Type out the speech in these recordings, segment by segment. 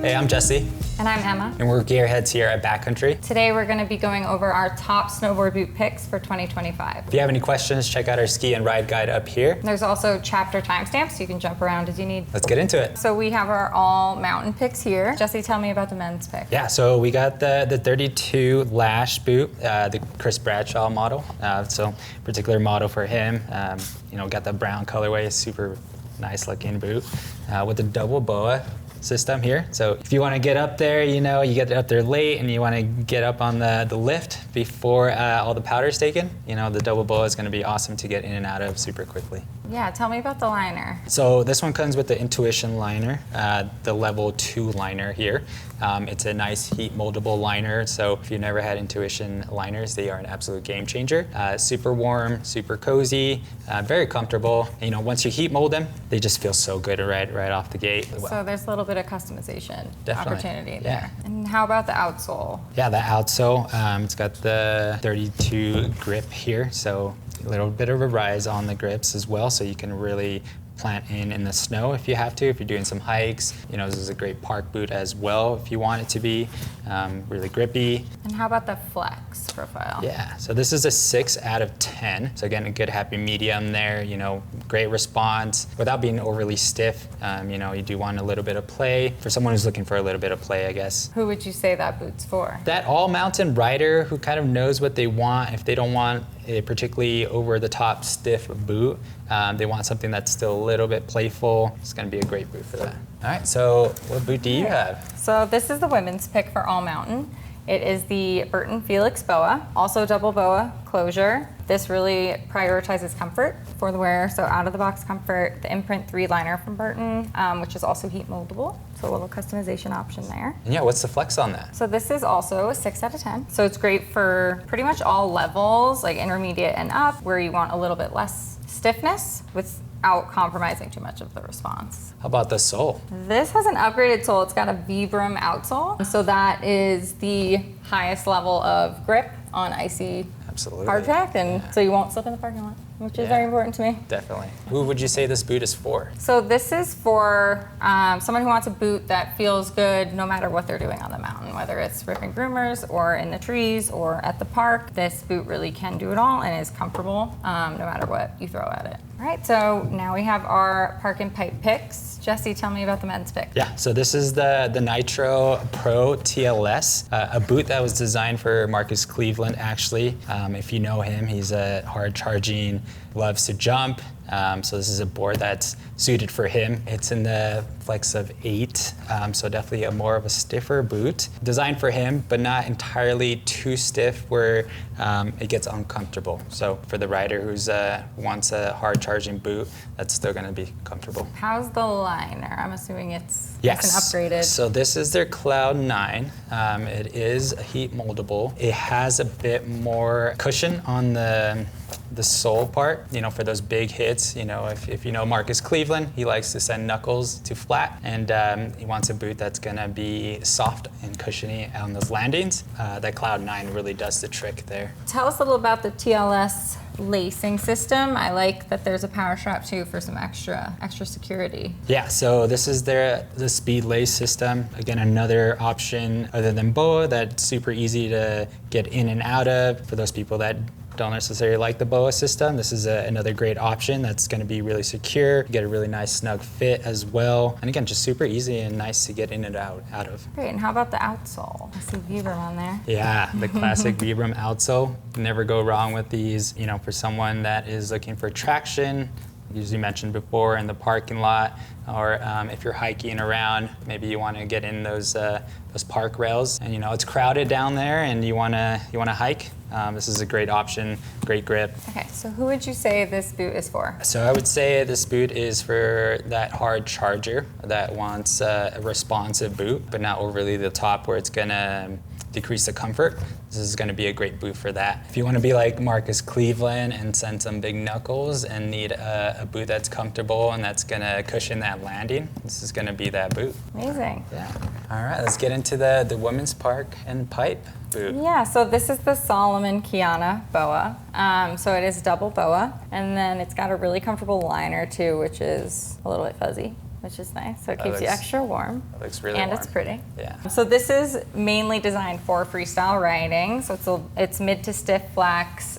Hey, I'm Jesse. And I'm Emma. And we're Gearheads here at Backcountry. Today we're going to be going over our top snowboard boot picks for 2025. If you have any questions, check out our ski and ride guide up here. There's also chapter timestamps, so you can jump around as you need. Let's get into it. So we have our all mountain picks here. Jesse, tell me about the men's pick. Yeah, so we got the 32 Lashed boot, the Chris Bradshaw model. So particular model for him. Got the brown colorway, super nice looking boot with the double BOA system here. So if you want to get up there, you get up there late and you want to get up on the lift before all the powder's taken, the double BOA is going to be awesome to get in and out of super quickly. Yeah, tell me about the liner. So this one comes with the Intuition liner, the level 2 liner here. It's a nice heat moldable liner, so if you've never had Intuition liners, they are an absolute game changer. Super warm, super cozy, very comfortable. Once you heat mold them, they just feel so good right off the gate. So there's a little bit of customization opportunity there. Yeah. And how about the outsole? Yeah, the outsole, it's got the 32 grip here, so a little bit of a rise on the grips as well, so you can really plant in the snow if you have to, if you're doing some hikes. This is a great park boot as well if you want it to be really grippy. And how about the flex profile? Yeah, so this is a 6 out of 10. So again, a good happy medium there, great response without being overly stiff. You do want a little bit of play. For someone who's looking for a little bit of play, I guess. Who would you say that boot's for? That all mountain rider who kind of knows what they want. If they don't want a particularly over the top stiff boot, they want something that's still a little bit playful. It's gonna be a great boot for that. All right, so what boot do you have? So this is the women's pick for all mountain. It is the Burton Felix BOA, also double BOA closure. This really prioritizes comfort for the wearer, so out of the box comfort. The imprint 3 liner from Burton, which is also heat moldable, so a little customization option there. And yeah, what's the flex on that? So this is also a 6 out of 10. So it's great for pretty much all levels, like intermediate and up, where you want a little bit less stiffness without compromising too much of the response. How about the sole? This has an upgraded sole. It's got a Vibram outsole. So that is the highest level of grip on icy hard track, and so you won't slip in the parking lot, which is very important to me. Definitely. Who would you say this boot is for? So this is for someone who wants a boot that feels good no matter what they're doing on the mountain, whether it's ripping groomers or in the trees or at the park. This boot really can do it all and is comfortable no matter what you throw at it. All right, so now we have our park and pipe picks. Jesse, tell me about the men's pick. Yeah, so this is the Nitro Pro TLS, a boot that was designed for Marcus Cleveland, actually. If you know him, he's a hard charging, loves to jump. So this is a board that's suited for him. It's in the flex of 8, so definitely more of a stiffer boot. Designed for him, but not entirely too stiff where it gets uncomfortable. So for the rider who's wants a hard charging boot, that's still gonna be comfortable. How's the liner? I'm assuming it's an upgraded. So this is their Cloud 9. It is heat moldable. It has a bit more cushion on the sole part, for those big hits. If you know Marcus Cleveland, he likes to send knuckles to flat, and he wants a boot that's gonna be soft and cushiony on those landings. That Cloud 9 really does the trick there. Tell us a little about the TLS lacing system. I like that there's a power strap too for some extra security. Yeah, so this is the speed lace system. Again, another option other than BOA that's super easy to get in and out of. For those people that don't necessarily like the BOA system, this is another great option that's going to be really secure. You get a really nice snug fit as well. And again, just super easy and nice to get in and out of. Great, and how about the outsole? I see Vibram on there. Yeah, the classic Vibram outsole. Never go wrong with these. For someone that is looking for traction, as you mentioned before, in the parking lot, or if you're hiking around, maybe you want to get in those park rails, and it's crowded down there, and you want to hike. This is a great option, great grip. Okay, so who would you say this boot is for? So I would say this boot is for that hard charger that wants a responsive boot, but not overly the top where it's gonna decrease the comfort. This is going to be a great boot for that. If you want to be like Marcus Cleveland and send some big knuckles and need a boot that's comfortable and that's going to cushion that landing, this is going to be that boot. Amazing. Yeah. All right, let's get into the women's park and pipe boot. Yeah, so this is the Salomon Kiana BOA. So it is double BOA, and then it's got a really comfortable liner too, which is a little bit fuzzy. which is nice. So it That keeps you looks- extra warm. That looks really And warm. it's pretty. Yeah. So this is mainly designed for freestyle riding. So it's mid to stiff flex.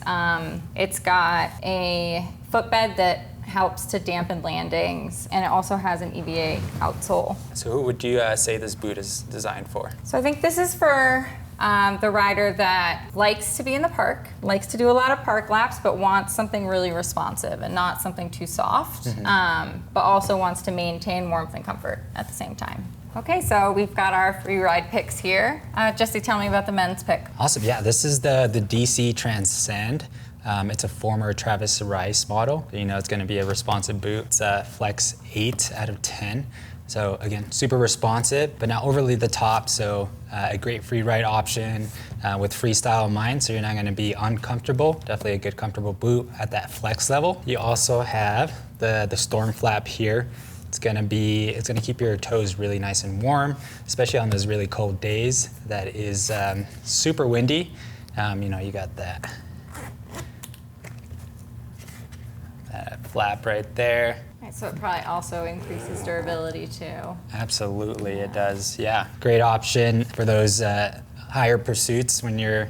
It's got a footbed that helps to dampen landings, and it also has an EVA outsole. So who would you say this boot is designed for? So I think this is for the rider that likes to be in the park, likes to do a lot of park laps, but wants something really responsive and not something too soft, but also wants to maintain warmth and comfort at the same time. Okay, so we've got our free ride picks here. Jesse, tell me about the men's pick. Awesome. Yeah, this is the DC Transcend. It's a former Travis Rice model. You know, it's going to be a responsive boot. It's a Flex 8 out of 10. So again, super responsive, but not overly the top. So a great free ride option with freestyle in mind. So you're not going to be uncomfortable. Definitely a good comfortable boot at that flex level. You also have the storm flap here. It's gonna keep your toes really nice and warm, especially on those really cold days. That is super windy. You know, you got that flap right there. Right, so it probably also increases durability too. Absolutely, it does. Yeah, great option for those higher pursuits when you're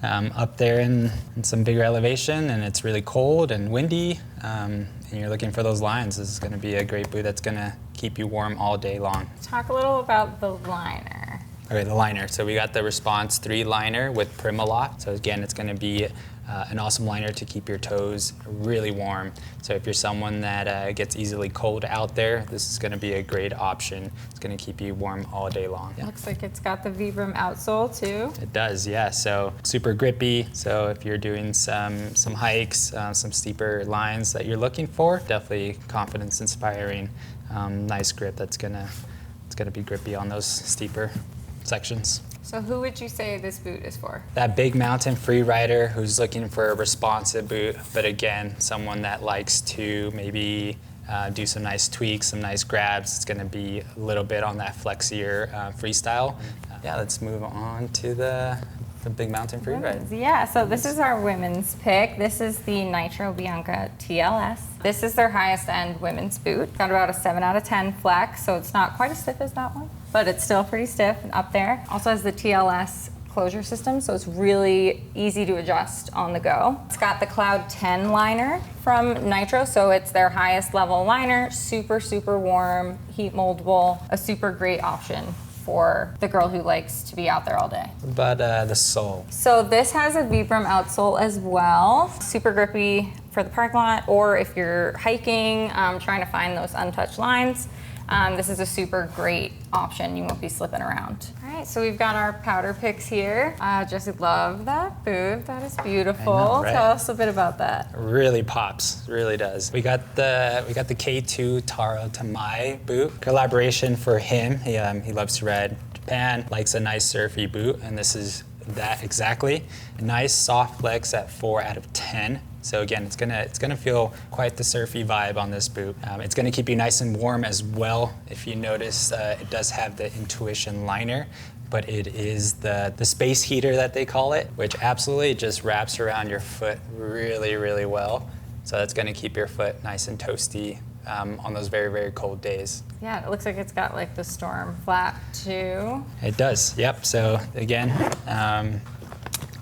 up there in some bigger elevation and it's really cold and windy, and you're looking for those lines. This is going to be a great boot that's going to keep you warm all day long. Talk a little about the liner. Okay, the liner. So we got the Response 3 liner with Primalock. So again, it's going to be an awesome liner to keep your toes really warm. So if you're someone that gets easily cold out there, this is going to be a great option. It's going to keep you warm all day long. Yeah. Looks like it's got the Vibram outsole too. It does, yeah. So super grippy. So if you're doing some hikes, some steeper lines that you're looking for, definitely confidence inspiring. Nice grip that's gonna be grippy on those steeper sections. So who would you say this boot is for? That big mountain freerider who's looking for a responsive boot, but again, someone that likes to maybe do some nice tweaks, some nice grabs. It's going to be a little bit on that flexier freestyle. Yeah, let's move on to the big mountain freeride. Yeah, so this is our women's pick. This is the Nitro Bianca TLS. This is their highest end women's boot. Got about a 7 out of 10 flex, so it's not quite as stiff as that one, but it's still pretty stiff and up there. Also has the TLS closure system, so it's really easy to adjust on the go. It's got the Cloud 10 liner from Nitro, so it's their highest level liner, super, super warm, heat moldable, a super great option for the girl who likes to be out there all day. But the sole. So this has a Vibram outsole as well, super grippy for the parking lot, or if you're hiking, trying to find those untouched lines. This is a super great option. You won't be slipping around. All right, so we've got our powder picks here. Jesse, love that boot. That is beautiful. I know, right? Tell us a bit about that. Really pops, really does. We got the K2 Taro Tamai boot. Collaboration for him. He loves to ride Japan, likes a nice surfy boot, and this is that exactly. A nice soft flex at 4 out of 10. So again, it's gonna feel quite the surfy vibe on this boot. It's gonna keep you nice and warm as well. If you notice, it does have the Intuition liner, but it is the space heater that they call it, which absolutely just wraps around your foot really, really well. So that's gonna keep your foot nice and toasty on those very, very cold days. Yeah, it looks like it's got like the storm flap too. It does, yep. So again,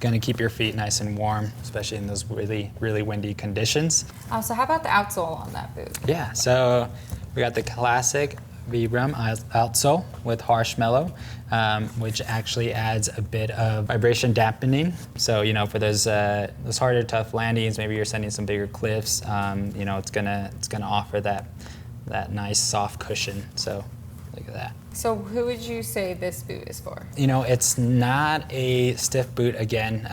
gonna keep your feet nice and warm, especially in those really, really windy conditions. So how about the outsole on that boot? Yeah, so we got the classic Vibram outsole with harsh mellow, which actually adds a bit of vibration dampening. So, you know, for those harder, tough landings, maybe you're sending some bigger cliffs, you know, it's gonna offer that nice soft cushion. So look at that. So who would you say this boot is for? You know, it's not a stiff boot again.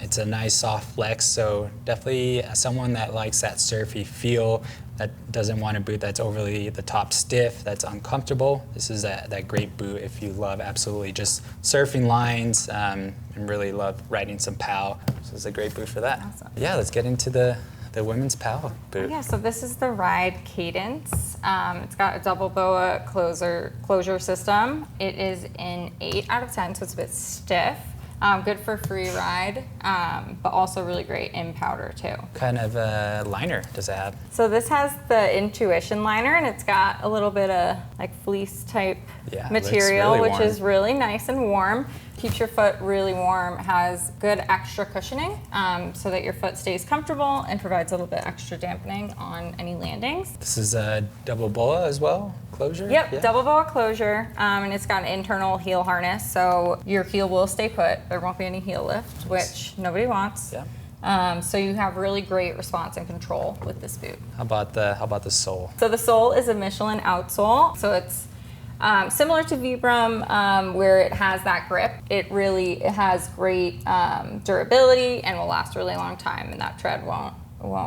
It's a nice soft flex, so definitely someone that likes that surfy feel, that doesn't want a boot that's overly the top stiff, that's uncomfortable. This is that great boot if you love absolutely just surfing lines and really love riding some POW. So it's a great boot for that. Awesome. Yeah, let's get into the women's POW boot. Yeah, so this is the Ride Cadence. It's got a double BOA closure system. It is an 8 out of 10, so it's a bit stiff. Good for free ride, but also really great in powder too. What kind of liner does it have? So this has the Intuition liner, and it's got a little bit of like fleece type material, really which warm. is really nice and warm. Keeps your foot really warm, has good extra cushioning so that your foot stays comfortable and provides a little bit extra dampening on any landings. This is a double BOA as well, closure? Yep, Yeah. double BOA closure, and it's got an internal heel harness, so your heel will stay put. There won't be any heel lift, which nobody wants. Yeah. So you have really great response and control with this boot. How about the sole? So the sole is a Michelin outsole, so it's similar to Vibram, where it has that grip. It has great durability and will last a really long time, and that tread won't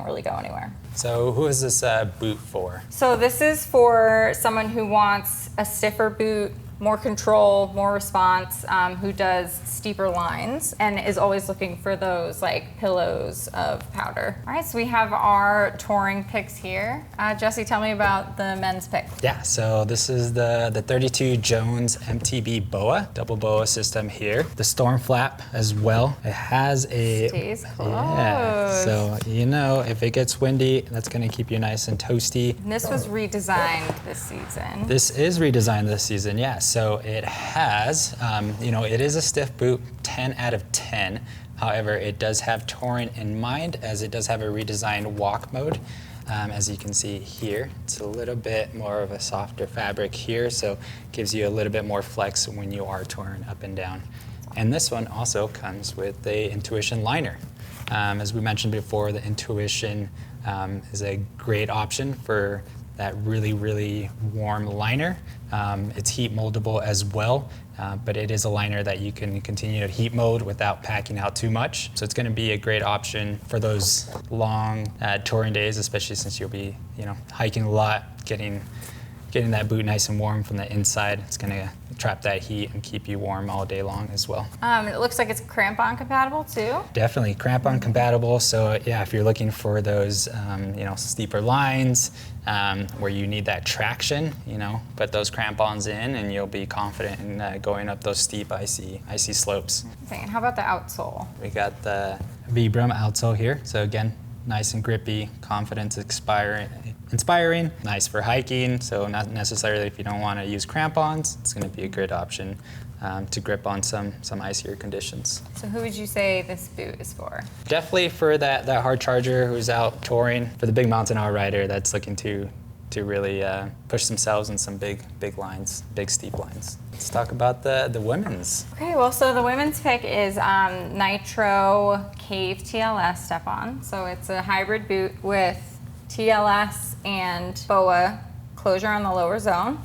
really go anywhere. So who is this boot for? So this is for someone who wants a stiffer boot, more control, more response, who does steeper lines and is always looking for those like pillows of powder. All right, so we have our touring picks here. Jesse, tell me about the men's pick. Yeah, so this is the ThirtyTwo Jones MTB BOA, double BOA system here. The storm flap as well. It has a... Stays closed. Yeah, so you know if it gets windy, that's gonna keep you nice and toasty. And this was redesigned this season. This is redesigned this season, yeah. So it has, it is a stiff boot, 10 out of 10. However, it does have touring in mind, as it does have a redesigned walk mode. As you can see here, it's a little bit more of a softer fabric here, so gives you a little bit more flex when you are touring up and down. And this one also comes with the Intuition liner. As we mentioned before, the Intuition is a great option for that really, really warm liner. It's heat moldable as well, but it is a liner that you can continue to heat mold without packing out too much. So it's gonna be a great option for those long touring days, especially since you'll be, hiking a lot, getting that boot nice and warm from the inside. It's gonna trap that heat and keep you warm all day long as well. It looks like it's crampon compatible too. Definitely crampon compatible. So yeah, if you're looking for those, steeper lines where you need that traction, put those crampons in and you'll be confident in going up those steep, icy slopes. And how about the outsole? We got the Vibram outsole here. So again, nice and grippy, confidence inspiring, nice for hiking. So not necessarily if you don't want to use crampons, it's going to be a good option to grip on some icier conditions. So who would you say this boot is for? Definitely for that hard charger who's out touring, for the big mountain rider that's looking to really push themselves in some big lines, big steep lines. Let's talk about the women's. Okay, well, so the women's pick is Nitro Cave TLS step-on. So it's a hybrid boot with TLS and BOA closure on the lower zone.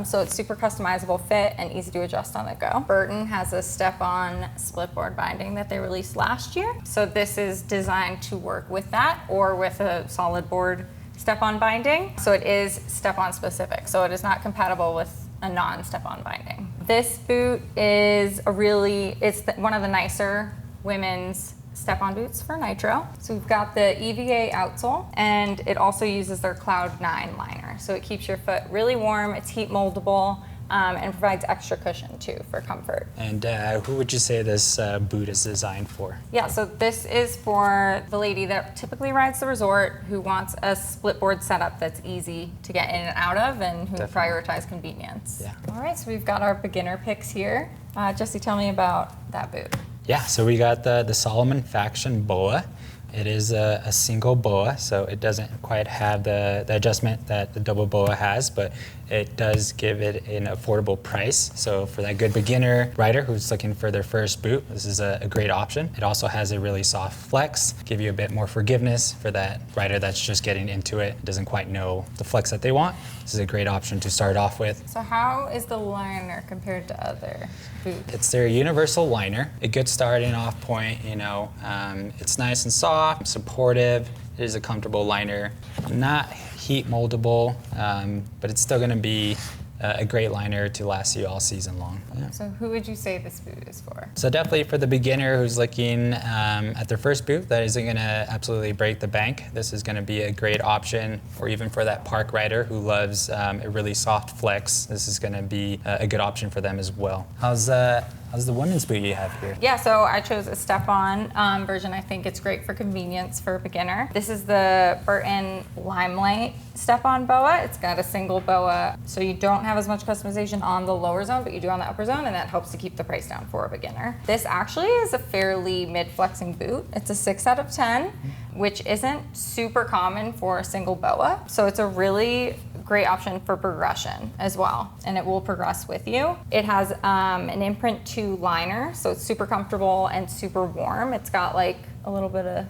So it's super customizable fit and easy to adjust on the go. Burton has a step-on split board binding that they released last year. So this is designed to work with that or with a solid board step-on binding. So it is step-on specific. So it is not compatible with a non-step-on binding. This boot is one of the nicer women's step-on boots for Nitro. So we've got the EVA outsole, and it also uses their Cloud 9 liner. So it keeps your foot really warm, it's heat moldable, and provides extra cushion too for comfort. And who would you say this boot is designed for? Yeah, so this is for the lady that typically rides the resort who wants a split board setup that's easy to get in and out of and who prioritize convenience. Yeah. All right, so we've got our beginner picks here. Jesse, tell me about that boot. Yeah, so we got the Salomon Faction BOA. It is a single BOA, so it doesn't quite have the adjustment that the double BOA has, but it does give it an affordable price. So for that good beginner rider who's looking for their first boot, this is a great option. It also has a really soft flex, give you a bit more forgiveness for that rider that's just getting into it, doesn't quite know the flex that they want. This is a great option to start off with. So how is the liner compared to other boots? It's their universal liner, a good starting off point, it's nice and soft, supportive, it is a comfortable liner, not heat moldable, but it's still gonna be a great liner to last you all season long. Yeah. So who would you say this boot is for? So definitely for the beginner who's looking at their first boot that isn't gonna absolutely break the bank, this is gonna be a great option. Or even for that park rider who loves a really soft flex, this is gonna be a good option for them as well. How's How's the women's boot you have here? Yeah, so I chose a step-on version. I think it's great for convenience for a beginner. This is the Burton Limelight step-on BOA. It's got a single BOA, so you don't have as much customization on the lower zone, but you do on the upper zone, and that helps to keep the price down for a beginner. This actually is a fairly mid-flexing boot. It's a 6 out of 10, which isn't super common for a single BOA. So it's a really great option for progression as well, and it will progress with you. It has an imprint 2 liner, so it's super comfortable and super warm. It's got like a little bit of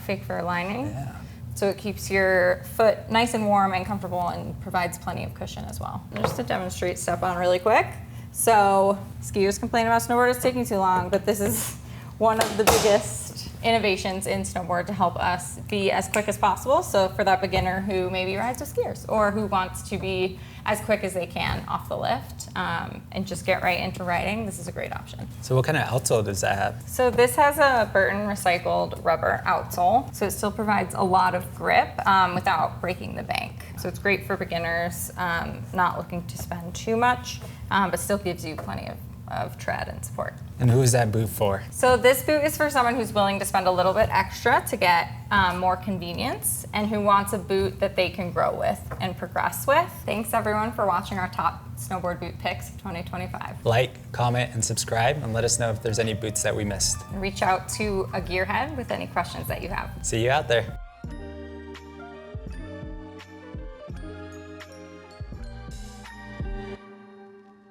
fake fur lining. Yeah. So it keeps your foot nice and warm and comfortable and provides plenty of cushion as well. And just to demonstrate step on really quick. So skiers complain about snowboarders taking too long, but this is one of the biggest innovations in snowboard to help us be as quick as possible. So for that beginner who maybe rides with skiers or who wants to be as quick as they can off the lift and just get right into riding, this is a great option. So what kind of outsole does that have? So this has a Burton recycled rubber outsole, so it still provides a lot of grip without breaking the bank. So it's great for beginners not looking to spend too much, but still gives you plenty of tread and support. And who is that boot for? So this boot is for someone who's willing to spend a little bit extra to get more convenience and who wants a boot that they can grow with and progress with. Thanks everyone for watching our top snowboard boot picks of 2025. Like, comment, and subscribe, and let us know if there's any boots that we missed. Reach out to a gearhead with any questions that you have. See you out there.